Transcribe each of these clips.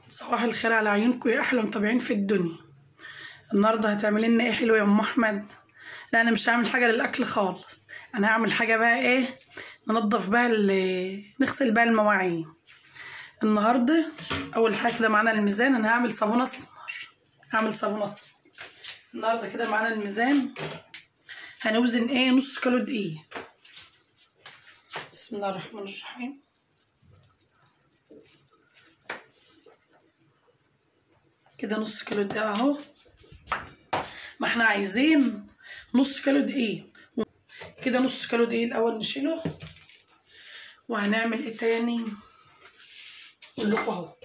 صباح الخير على عيونكم يا احلى متابعين في الدنيا. النهارده هتعملي لنا ايه حلو يا ام احمد؟ لا انا مش هعمل حاجه للاكل خالص، انا هعمل حاجه بقى ايه، ننضف بقى نغسل بقى المواعين. النهارده اول حاجه كده معانا الميزان، انا هعمل صابون اسمر. النهارده كده معانا الميزان، هنوزن ايه، نص كيلو دقيق. بسم الله الرحمن الرحيم. كده نص كيلو دقيق اهو، ما احنا عايزين نص كيلو دقيق. كده نص كيلو دقيق الاول نشيله، وهنعمل ايه تاني اقول لكم اهو.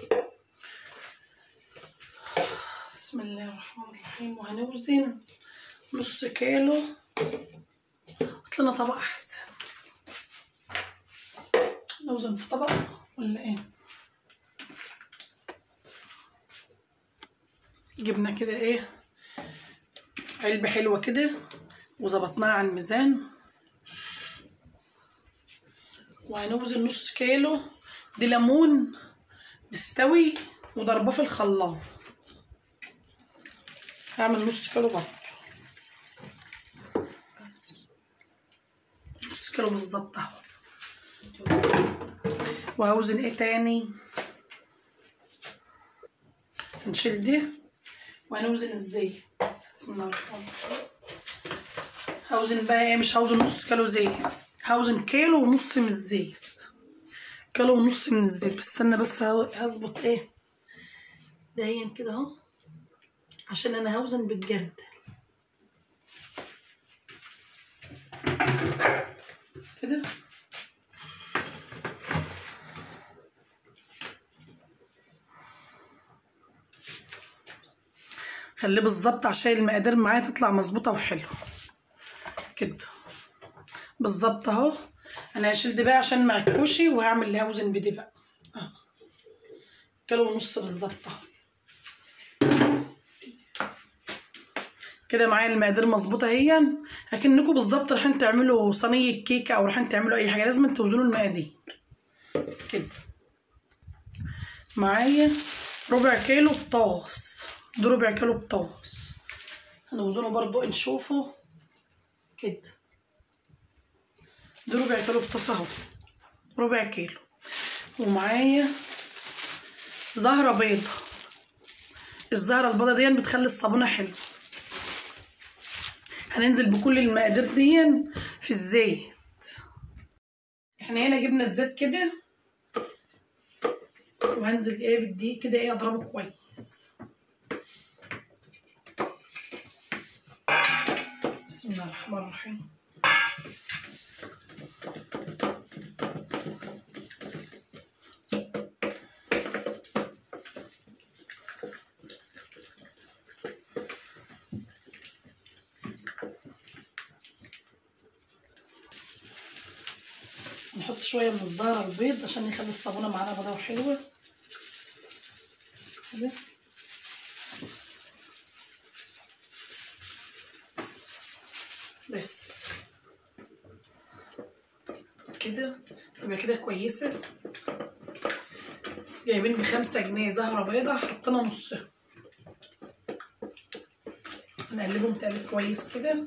بسم الله الرحمن الرحيم. وهنوزن نص كيلو، هات لنا طبق احسن، نوزن في طبق ولا ايه؟ جبنا كده ايه علبة حلوة كده وظبطناها على الميزان، وهنوزن نص كيلو. دي ليمون مستوي وضرباه في الخلاط، هعمل نص كيلو برضه، نص كيلو بالظبط اهو. وهوزن ايه تاني، هنشيل دي وهنوزن الزيت. بسم الله الرحمن الرحيم. هوزن بقى ايه، مش هوزن نص كيلو زيت، هوزن كيلو ونص من الزيت، كيلو ونص من الزيت. بس استنى بس هظبط ايه دهين كده اهو، عشان انا هوزن بالجرد كده. خليه بالظبط عشان المقادير معايا تطلع مظبوطه وحلوه كده بالظبط اهو. انا هشيل دي بقى عشان مع الكوشي، وهعمل اللي هوزن بدي بقى اهو، كيلو ونص بالظبط اهو. كده معايا المقادير مظبوطه اهي، اكنكم بالظبط رايحين تعملوا صينيه كيكه او رايحين تعملوا اي حاجه، لازم توزنوا المقادير كده. معايا ربع كيلو بطاطس، ده ربع كيلو بطاطس، هنوزنه برضو نشوفه كده. ده ربع كيلو بطاطس اهو، ربع كيلو. ومعايا زهرة بيضة، الزهرة البيضة دي بتخلي الصابونة حلو. هننزل بكل المقادير دي في الزيت. احنا هنا جبنا الزيت كده، وهنزل ايه بالدقيق كده ايه، اضربه كويس. بسم الله الرحمن الرحيم. نحط شويه من الزهره البيض عشان يخلي الصابونه معانا بيضه وحلوه كده. بس كده تبقى كده كويسه. جايبين ب5 جنيه زهره بيضه، حطينا نصها، نقلبهم تقليب كويس كده.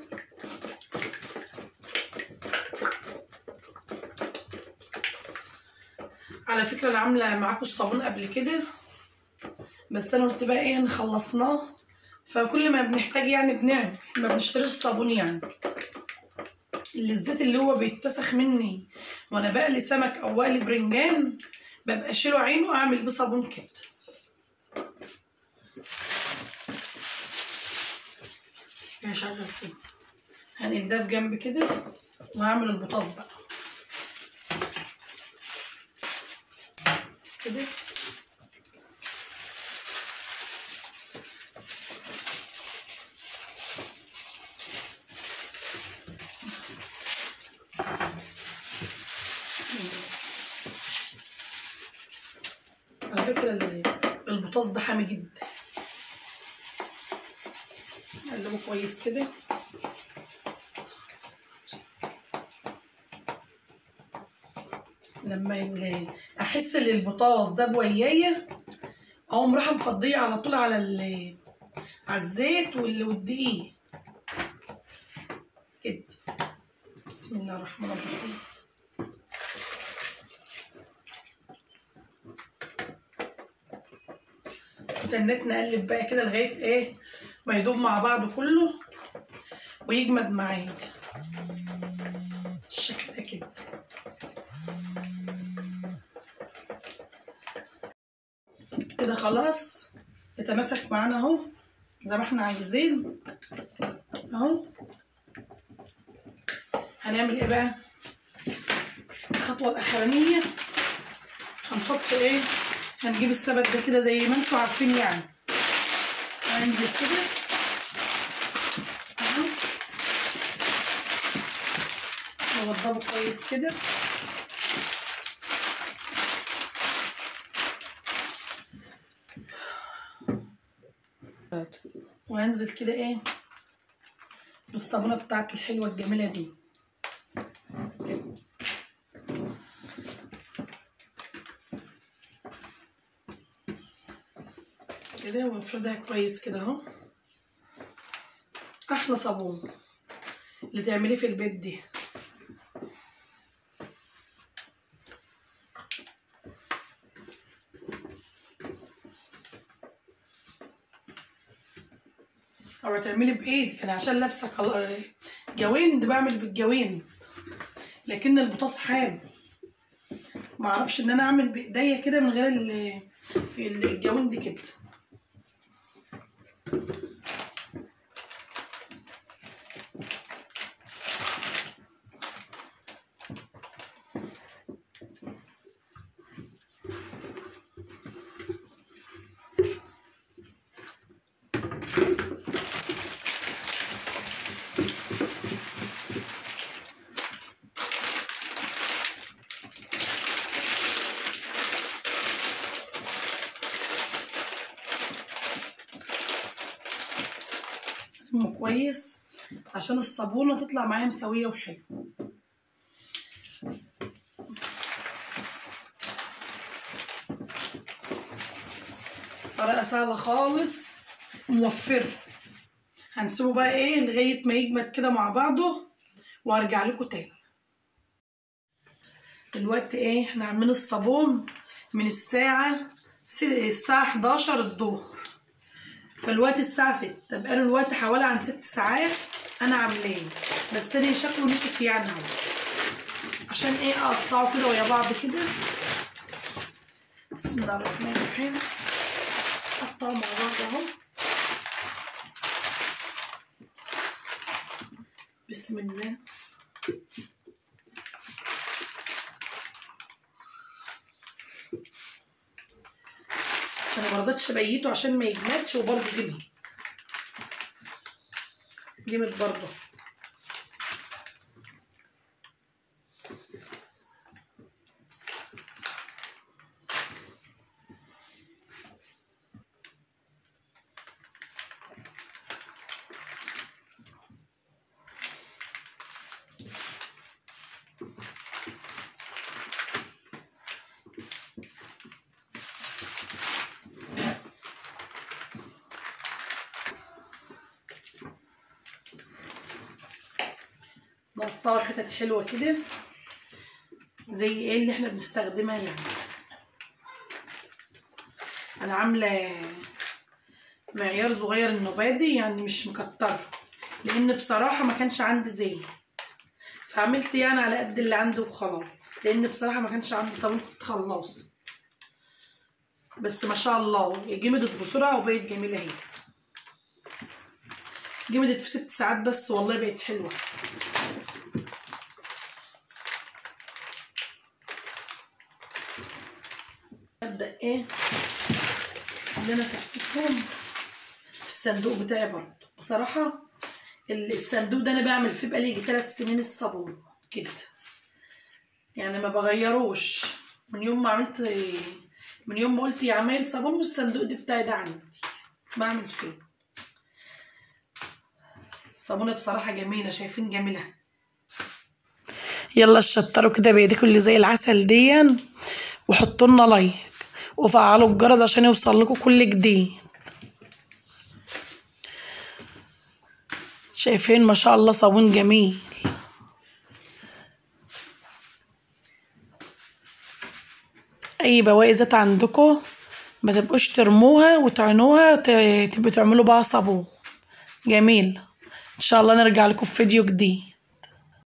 على فكره انا عامله معاكم الصابون قبل كده، بس انا قلت بقى ايه خلصناه، فكل ما بنحتاج يعني بنعمل، ما بنشتريش صابون يعني. الزيت اللي هو بيتسخ مني وانا بقلي سمك او بقلي برنجان، ببقى اشيله عينه اعمل بيه صابون كده. هشغل كده، هنقل ده في جنب كده، وهعمل البطاطس بقى كده. على فكرة البطاطس ده حامي جدا، نقلبه كويس كده. لما احس ان البطاطس ده بويايه اقوم رايحه مفضيه على طول على الزيت والدقيق كده. بسم الله الرحمن الرحيم. وتنيت نقلب بقى كده لغايه ايه ما يدوب مع بعضه كله ويجمد معايا الشكل ده كده. كده خلاص يتماسك معانا اهو زي ما احنا عايزين اهو. هنعمل ايه بقى؟ الخطوه الاخرانيه هنحط ايه؟ هنجيب السبت ده كده زي ما انتوا عارفين يعني، هننزل كده اهو نوضبه كويس كده. وهنزل كده ايه بالصابونه بتاعتي الحلوه الجميله دي كده وافردها كويس كده اهو. احلى صابون اللي تعمليه في البيت دي. او تعملي بايدك، انا عشان لابسه جويند بعمل بالجويند، لكن البطاطس حام ما اعرفش ان انا اعمل بايديا كده من غير الجويند كده. كويس عشان الصابونه تطلع معايا مسويه وحلو. طريقه سهله خالص موفره. هنسيبه بقى ايه لغايه ما يجمد كده مع بعضه وهرجع لكم تاني. دلوقتي ايه احنا عاملين الصابون من الساعه 11 الظهر، فالوقت الساعة 6، بقاله الوقت حوالي عن 6 ساعات أنا عاملاه، بس تاني شكله نشف يعني اهو. عشان إيه أقطعه كده ويا بعض كده. بسم الله الرحمن الرحيم. أقطعه مع بعض أهو. بسم الله. أنا مرضتش أبيته عشان ما يجمدش، وبرضه جمد برضه. نقطعه حتت حلوه كده زي ايه اللي احنا بنستخدمها يعني. انا عامله معيار صغير النبادي يعني مش مكتره، لان بصراحه ما كانش عندي زيت، فعملت يعني على قد اللي عندي وخلاص، لان بصراحه ما كانش عندي صابون كنت خلاص. بس ما شاء الله جمدت بسرعه وبقت جميله اهي. جمدت في 6 ساعات بس والله بقت حلوه. ابدا ايه اللي انا سقفتهم في الصندوق بتاعي برضه. بصراحه الصندوق ده انا بعمل فيه بقالي 3 سنين الصابون كده يعني، ما بغيروش من يوم ما قلت يا عمال صابون، والصندوق ده بتاعي ده عندي بعمل فيه. الصابونه بصراحه جميله، شايفين جميله. يلا شطروا كده بايديكم اللي زي العسل دي، وحطوا لنا لايك وفعلوا الجرس عشان يوصل لكم كل جديد. شايفين ما شاء الله صابون جميل. اي بواقي زيت عندكم ما تبقوش ترموها وتعينوها، تبقوا تعملوا بقى صابون جميل. ان شاء الله نرجع لكم في فيديو جديد.